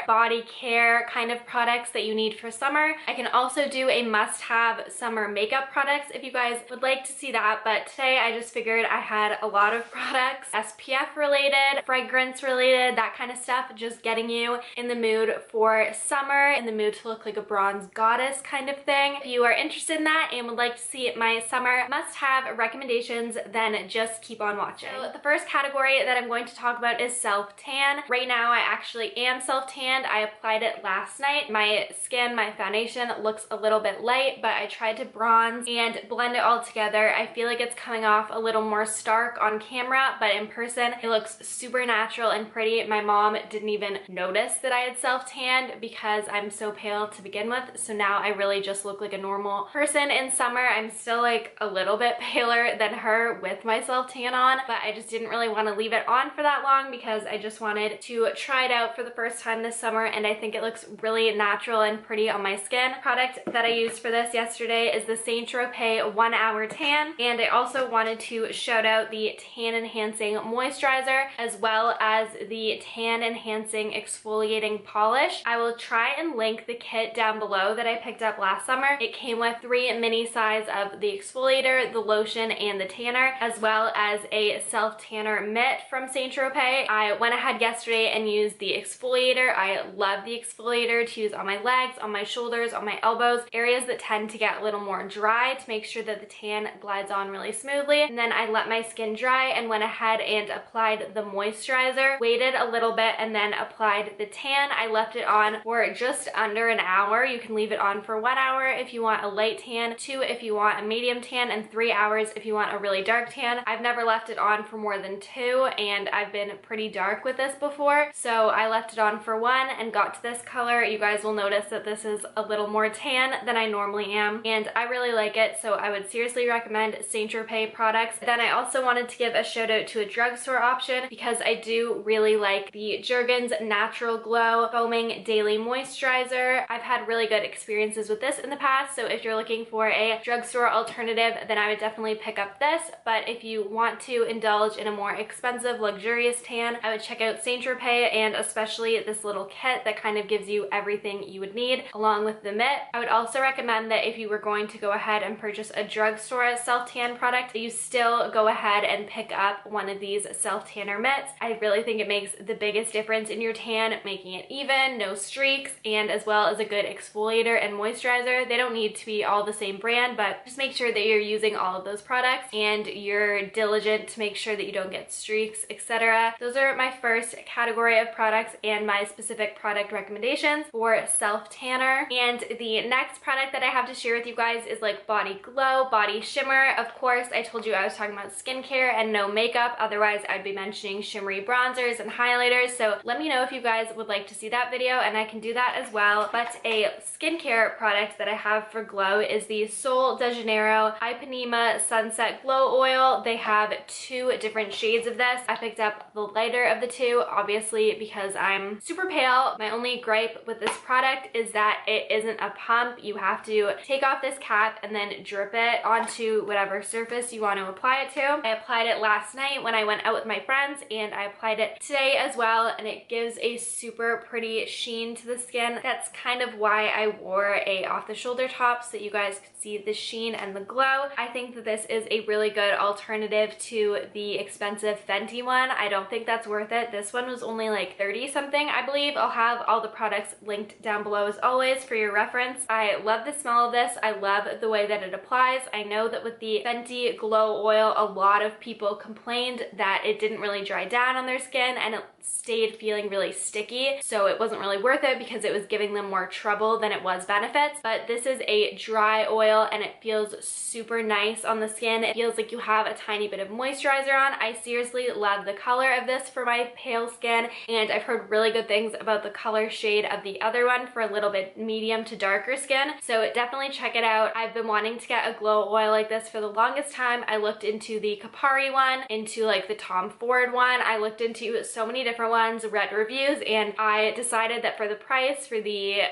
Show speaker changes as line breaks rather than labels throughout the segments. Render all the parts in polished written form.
body care kind of products that you need for summer. I can also do a must-have summer makeup products if you guys would like to see that, but today I just figured I had a lot of products, SPF related, fragrance related, that kind of stuff, just getting you in the mood for summer, in the mood to look like a bronze goddess kind of thing. If you are interested in that and would like to see my summer must-have recommendations, then just keep on watching. So the first category that I'm going to talk about is self-tan. Right now I actually am self-tanned. I applied it last night. My skin, my foundation looks a little bit light, but I tried to bronze and blend it all together. I feel like it's coming off a little more stark on camera, but in person it looks super natural and pretty. My mom didn't even notice that I had self-tanned because I'm so pale to begin with, so now I really just look like a normal person in summer. I'm still like a little bit paler than her with my self-tan on, but I just didn't really want to leave it on for that long because I just wanted to try it out for the first time this summer, and I think it looks really natural and pretty on my skin. The product that I used for this yesterday is the Saint Tropez 1 Hour Tan, and I also wanted to shout out the tan enhancing moisturizer as well as the tan enhancing exfoliating polish. I will try and link the kit down below that I picked up last summer. It came with 3 mini size of the exfoliator, the lotion, and the tanner, as well as a self-tanner mitt from Saint Tropez. I went ahead yesterday and used the exfoliator. I love the exfoliator to use on my legs, on my shoulders, on my elbows, areas that tend to get a little more dry, to make sure that the tan glides on really smoothly. And then I let my skin dry and went ahead and applied the moisturizer, waited a little bit, and then applied the tan. I left it on for just under an hour. You can leave it on for 1 hour if you want a light tan, 2 if you want a medium tan, and 3 hours if you want a really dark tan. I've never left it on for more than 2, and I've been pretty dark with this before, so I left it on for 1 and got to this color. You guys will notice that this is a little more tan than I normally am, and I really like it, so I would seriously recommend Saint Tropez products. Then I also wanted to give a shout out to a drugstore option because I do really like the Jergens Natural Glow Foaming Daily Moisturizer. I've had really good experiences with this in the past, so if you're looking for a drugstore alternative, then I would definitely pick up this. But if you want to indulge in a more expensive, luxurious tan, I would check out Saint Tropez, and especially this little kit that kind of gives you everything you would need along with the mitt. I would also recommend that if you were going to go ahead and purchase a drugstore self-tan product, you still go ahead and pick up one of these self-tanner mitts. I really think it makes the biggest difference in your tan, making it even, no streaks, and as well as a good exfoliator and moisturizer. They don't need to be all the same brand, but just make sure that you're using all of those products and you're diligent to make sure that you don't get streaks, etc. Those are my first category of products and my specific product recommendations for self-tanner. And the next product that I have to share with you guys is like body glow, body shimmer. Of course, I told you I was talking about skincare and no makeup, otherwise I'd be mentioning shimmery bronzers and highlighters, so let me know if you guys would like to see that video and I can do that as well. But a skincare product that I have for glow is the Sol de Janeiro Ipanema Sunset Glow Oil. They have 2 different shades of this. I picked up the lighter of the 2, obviously because I'm super pale. My only gripe with this product is that it isn't a pump. You have to take off this cap and then drip it onto whatever surface you want to apply it to. I applied it last night when I went out with my friends, and I applied it today as well, and it gives a super pretty sheen to the skin. That's kind of why I wore a off-the-shoulder top, so that you guys could see the sheen and the glow. I think that this is a really good alternative to the expensive Fenty one. I don't think that's worth it. This one was only like 30 something, I believe. I'll have all the products linked down below as always for your reference. I love the smell of this. I love the way that it applies. I know that with the Fenty Glow Oil, a lot of people complained that it didn't really dry down on their skin and it stayed feeling really sticky, so it wasn't really worth it because it was giving them more trouble than it was benefits. But this is a dry oil and it feels super nice on the skin. It feels like you have a tiny bit of moisturizer on. I seriously love the color of this for my pale skin, and I've heard really good things about the color shade of the other one for a little bit medium to darker skin, so definitely check it out. I've been wanting to get a glow oil like this for the longest time. I looked into the Kapari one, into like the Tom Ford one. I looked into so many different ones, read reviews, and I decided that for the price, for the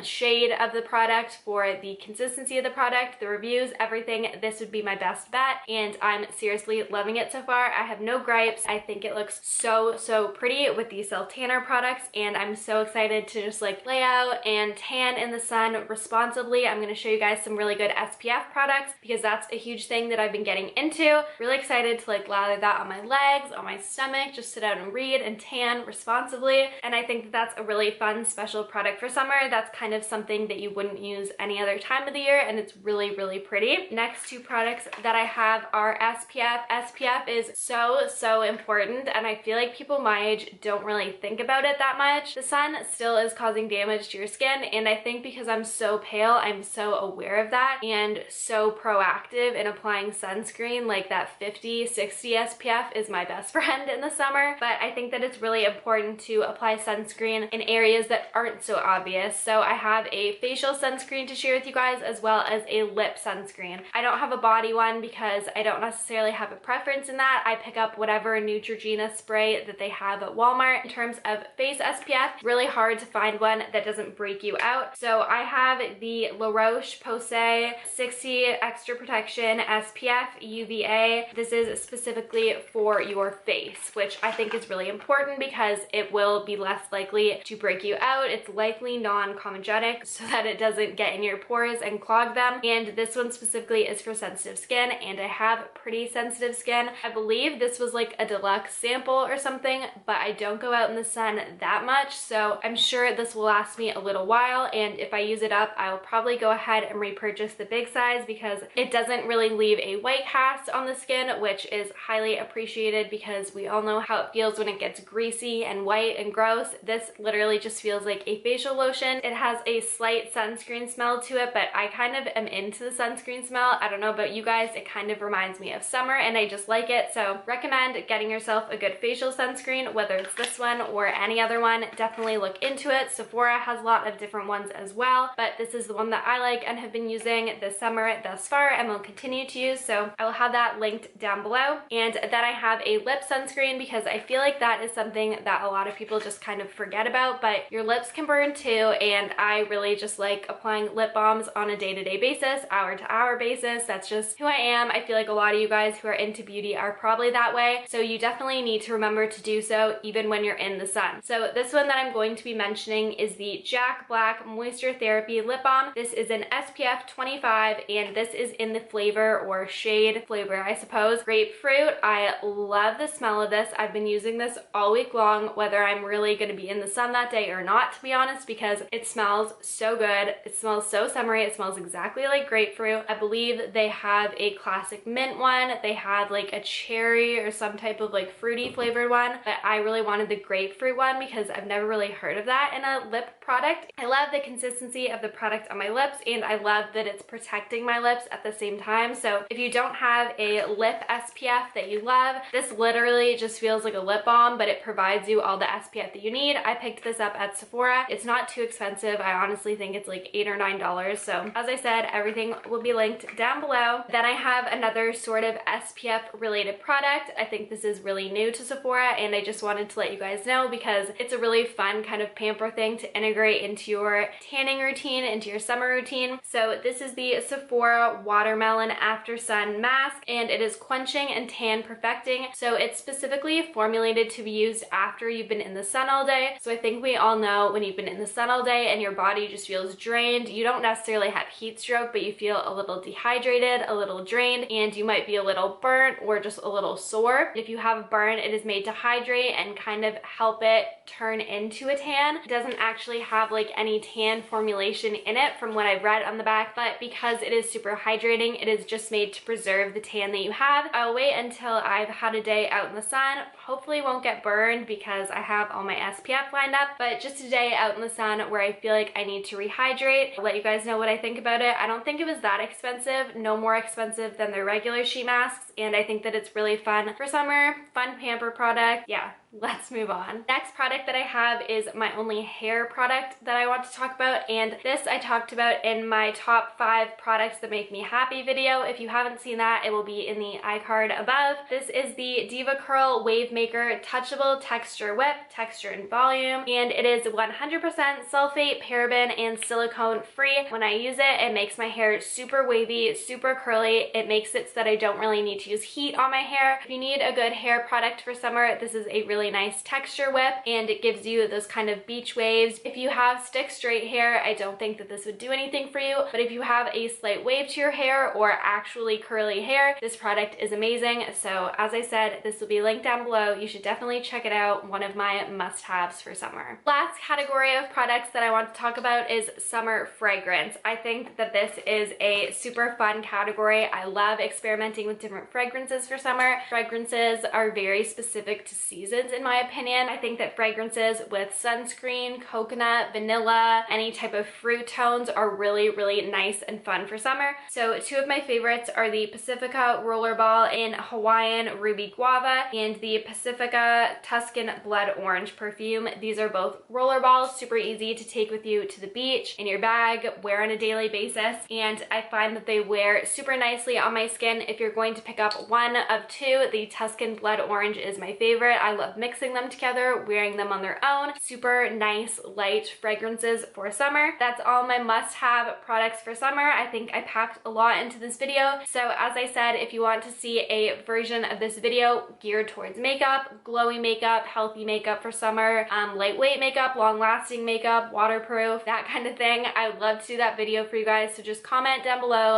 shade of the product, for the consistency of the product, the reviews, everything, this would be my best bet, and I'm seriously loving it so far. I have no gripes. I think it looks so pretty with the self-tanner products, and and I'm so excited to just like lay out and tan in the sun responsibly. I'm going to show you guys some really good SPF products because that's a huge thing that I've been getting into. Really excited to like lather that on my legs, on my stomach, just sit out and read and tan responsibly. And I think that that's a really fun special product for summer. That's kind of something that you wouldn't use any other time of the year, and it's really, really pretty. Next two products that I have are SPF. SPF is so important, and I feel like people my age don't really think about it that much. The sun still is causing damage to your skin, and I think because I'm so pale, I'm so aware of that and so proactive in applying sunscreen. Like that 50, 60 SPF is my best friend in the summer, but I think that it's really important to apply sunscreen in areas that aren't so obvious. So I have a facial sunscreen to share with you guys as well as a lip sunscreen. I don't have a body one because I don't necessarily have a preference in that. I pick up whatever Neutrogena spray that they have at Walmart. In terms of face SPF, really hard to find one that doesn't break you out. So I have the La Roche-Posay 60 Extra Protection SPF UVA. This is specifically for your face, which I think is really important because it will be less likely to break you out. It's likely non-comedogenic so that it doesn't get in your pores and clog them. And this one specifically is for sensitive skin, and I have pretty sensitive skin. I believe this was like a deluxe sample or something, but I don't go out in the sun that much, so I'm sure this will last me a little while, and if I use it up, I will probably go ahead and repurchase the big size because it doesn't really leave a white cast on the skin, which is highly appreciated because we all know how it feels when it gets greasy and white and gross. This literally just feels like a facial lotion. It has a slight sunscreen smell to it, but I kind of am into the sunscreen smell. I don't know about you guys, it kind of reminds me of summer and I just like it, so recommend getting yourself a good facial sunscreen, whether it's this one or any other one. Definitely look into it. Sephora has a lot of different ones as well, but this is the one that I like and have been using this summer thus far and will continue to use, so I will have that linked down below. And then I have a lip sunscreen because I feel like that is something that a lot of people just kind of forget about, but your lips can burn too, and I really just like applying lip balms on a day-to-day basis, hour-to-hour basis. That's just who I am. I feel like a lot of you guys who are into beauty are probably that way, so you definitely need to remember to do so even when you're in the sun. So this one that I'm going to be mentioning is the Jack Black Moisture Therapy Lip Balm. This is an SPF 25 and this is in the flavor or shade flavor, I suppose, grapefruit. I love the smell of this. I've been using this all week long, whether I'm really going to be in the sun that day or not, to be honest, because it smells so good. It smells so summery. It smells exactly like grapefruit. I believe they have a classic mint one. They have like a cherry or some type of like fruity flavored one, but I really wanted the grapefruit one because I've never really heard of that in a lip product. I love the consistency of the product on my lips, and I love that it's protecting my lips at the same time. So if you don't have a lip SPF that you love, this literally just feels like a lip balm, but it provides you all the SPF that you need. I picked this up at Sephora. It's not too expensive. I honestly think it's like $8 or $9. So as I said, everything will be linked down below. Then I have another sort of SPF related product. I think this is really new to Sephora, and I just wanted to let you guys know because it's a really fun kind of pamper thing to integrate into your tanning routine, into your summer routine. So this is the Sephora Watermelon After Sun Mask, and it is quenching and tan perfecting. So it's specifically formulated to be used after you've been in the sun all day. So I think we all know when you've been in the sun all day and your body just feels drained, you don't necessarily have heat stroke, but you feel a little dehydrated, a little drained, and you might be a little burnt or just a little sore. If you have a burn, it is made to hydrate and kind of help it turn into a tan. It doesn't actually have like any tan formulation in it from what I've read on the back, but because it is super hydrating, it is just made to preserve the tan that you have. I'll wait until I've had a day out in the sun. Hopefully won't get burned because I have all my SPF lined up, but just a day out in the sun where I feel like I need to rehydrate. I'll let you guys know what I think about it. I don't think it was that expensive, no more expensive than their regular sheet masks, and I think that it's really fun for summer, fun pamper product. Yeah, let's move on. Next product that I have is my only hair product that I want to talk about, and this I talked about in my top 5 products that make me happy video. If you haven't seen that, it will be in the iCard above. This is the Diva Curl Wave Maker Touchable Texture Whip, texture and volume, and it is 100% sulfate, paraben, and silicone free. When I use it, it makes my hair super wavy, super curly. It makes it so that I don't really need to use heat on my hair. If you need a good hair product for summer, this is a really really nice texture whip, and it gives you those kind of beach waves. If you have stick straight hair, I don't think that this would do anything for you, but if you have a slight wave to your hair or actually curly hair, this product is amazing. So as I said, this will be linked down below. You should definitely check it out. One of my must-haves for summer. Last category of products that I want to talk about is summer fragrance. I think that this is a super fun category. I love experimenting with different fragrances for summer. Fragrances are very specific to seasons in my opinion. I think that fragrances with sunscreen, coconut, vanilla, any type of fruit tones are really, really nice and fun for summer. So two of my favorites are the Pacifica Rollerball in Hawaiian Ruby Guava and the Pacifica Tuscan Blood Orange perfume. These are both rollerballs, super easy to take with you to the beach, in your bag, wear on a daily basis, and I find that they wear super nicely on my skin. If you're going to pick up one of two, the Tuscan Blood Orange is my favorite. I love mixing them together, wearing them on their own. Super nice, light fragrances for summer. That's all my must-have products for summer. I think I packed a lot into this video. So as I said, if you want to see a version of this video geared towards makeup, glowy makeup, healthy makeup for summer, lightweight makeup, long-lasting makeup, waterproof, that kind of thing, I would love to do that video for you guys. So just comment down below.